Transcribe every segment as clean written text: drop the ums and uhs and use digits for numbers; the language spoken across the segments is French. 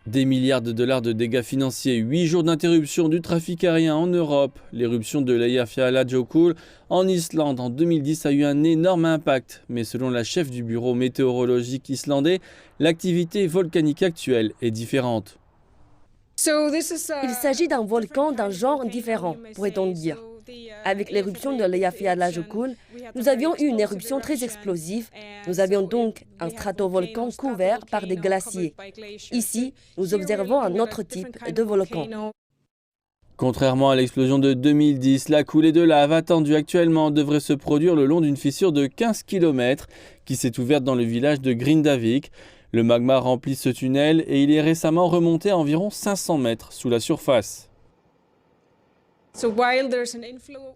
Des milliards de dollars de dégâts financiers, 8 jours d'interruption du trafic aérien en Europe. L'éruption de l'Eyjafjallajökull en Islande en 2010 a eu un énorme impact. Mais selon la chef du bureau météorologique islandais, l'activité volcanique actuelle est différente. Il s'agit d'un volcan d'un genre différent, pourrait-on dire. Avec l'éruption de l'Eyjafjallajökull, nous avions eu une éruption très explosive. Nous avions donc un stratovolcan couvert par des glaciers. Ici, nous observons un autre type de volcan. Contrairement à l'explosion de 2010, la coulée de lave attendue actuellement devrait se produire le long d'une fissure de 15 km qui s'est ouverte dans le village de Grindavik. Le magma remplit ce tunnel et il est récemment remonté à environ 500 mètres sous la surface.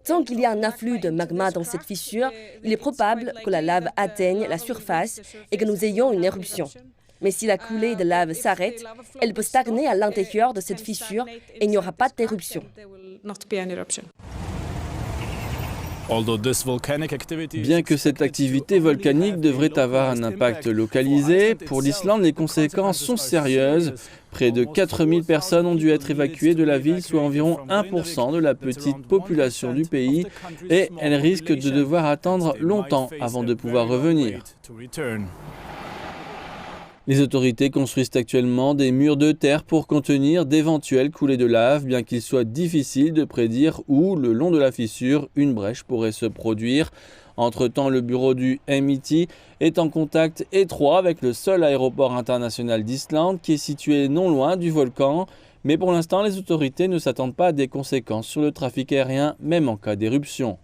Tant qu'il y a un afflux de magma dans cette fissure, il est probable que la lave atteigne la surface et que nous ayons une éruption. Mais si la coulée de lave s'arrête, elle peut stagner à l'intérieur de cette fissure et il n'y aura pas d'éruption. Bien que cette activité volcanique devrait avoir un impact localisé, pour l'Islande, les conséquences sont sérieuses. Près de 4000 personnes ont dû être évacuées de la ville, soit environ 1% de la petite population du pays, et elles risquent de devoir attendre longtemps avant de pouvoir revenir. Les autorités construisent actuellement des murs de terre pour contenir d'éventuelles coulées de lave, bien qu'il soit difficile de prédire où, le long de la fissure, une brèche pourrait se produire. Entre-temps, le bureau du MIT est en contact étroit avec le seul aéroport international d'Islande qui est situé non loin du volcan. Mais pour l'instant, les autorités ne s'attendent pas à des conséquences sur le trafic aérien, même en cas d'éruption.